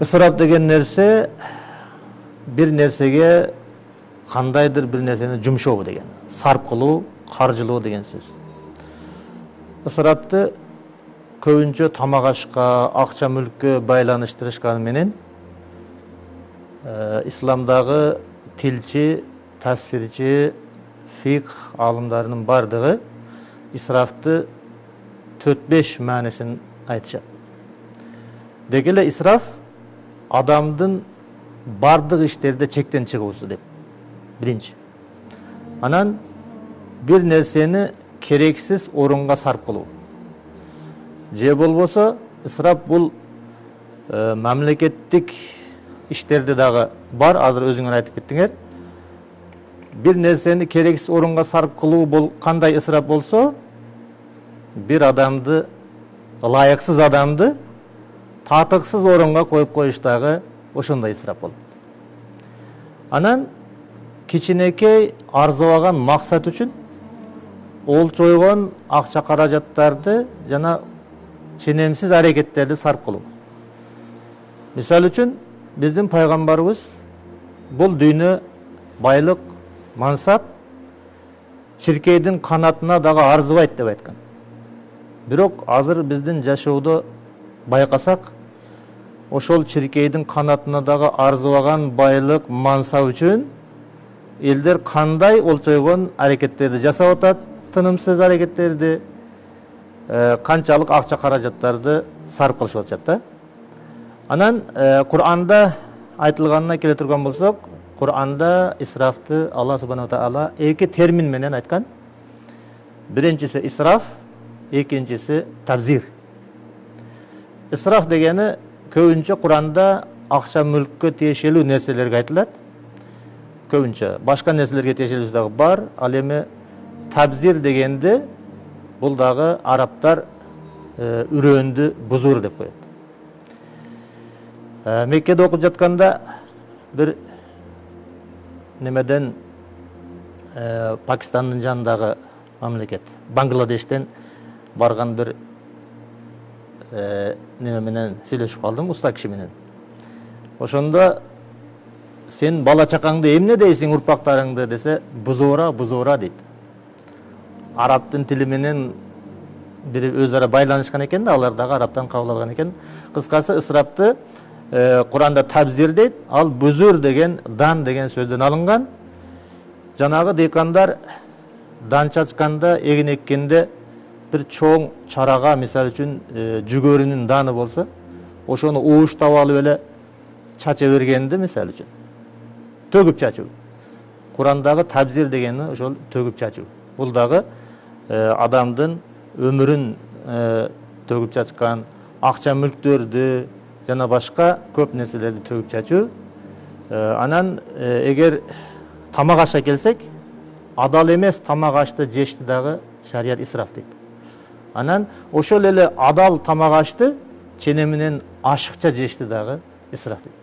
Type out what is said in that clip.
Ысырап деген нерсе bir нерсеге кандайдыр bir нерсени жумшоо деген, сарп кылуу, каржылоо деген сөз. Ысырапты көбүнчө тамак ашка, акча мүлккө байланыштырышканы менен исламдагы тилчи, тафсирчи, фикх алымдарынын бардыгы исрафты 4-5 маанисин айтышат. Деги эле исраф адамдын бардык иштерде чектен чыгуусу деп. Биринчи. Анан bir нерсени керексиз орунга сарп кылуу. Же болбосо исраф бул мамлекеттик иштерде дагы бар, азыр өзүңөр айтып кеттиңер. Bir нерсени керексиз орунга сарп кылуу бул кандай исраф болсо, bir адамды, ылайыксыз адамды татыксыз орунга коюп коюштагы ошондой исраф болот. Анан кичинекей арзыбаган максат үчүн олчойгон акча каражаттарды жана ченемсиз аракеттерди сарп кылуу. Мисал үчүн биздин пайгамбарыбыз бул дүйнө байлык, мансап чиркейдин канатына дагы арзыбайт деп айткан. Бирок азыр биздин жашоодо байкасак, ошол чиркейдин канатына дагы арзыбаган байлык, мансап үчүн элдер кандай олчойгон аракеттерди жасап атат, тынымсыз аракеттерди, канчалык акча каражаттарды сарп кылышып атышат да. Анан Кур'анда айтылганына келе турган болсок, Кур'анда исрафты Алла субханаху таала эки термин менен айткан. Биринчиси исраф, экинчиси табзир. Исраф дегени көбүнчө Кур'анда акча мүлккө тиешелүү нерселерге айтылат. Көбүнчө башка нерселерге тиешелүүсү дагы бар. Ал эми табзир дегенде бул дагы арабтар үрөөндү бузуур деп коет. Меккеде окуп жатканда бир немеден Пакистандын жанындагы мамлекет, Бангладештен барган бир неме менен сүйлөшүп калдым, уста киши менен. Ошондо сен бала чакаңды эмне дейсиң урпактарыңды десе, бузуура дейт. Арабтын тили менен бир өз ара байланышкан экен да, алар дагы арабтан кабыл алган экен. Кыскасы ысырапты Кур'анда табзир дейт, ал бузур деген дан деген сөздөн алынган. Жанагы дыйкандар дан чачканда, эгин эккенде бир чоң чарага, мисалы үчүн жүгөрүнүн даны болсо, ошону ууштап алып эле чача бергенди, мисалы үчүн төгүп чачуу. Кур'андагы табзир дегени ошол төгүп чачуу. Бул дагы адамдын өмүрүн төгүп чачкан, акча мүлктөрдү жана башка көп нерселерди төгүп чачуу. Анан эгер тамак ашка келсек, адал эмес тамак ашты жешти дагы шарият исраф дейт. Анан ошол эле адал тамак ашты ченеминен ашыкча жешти дагы исраф дейт.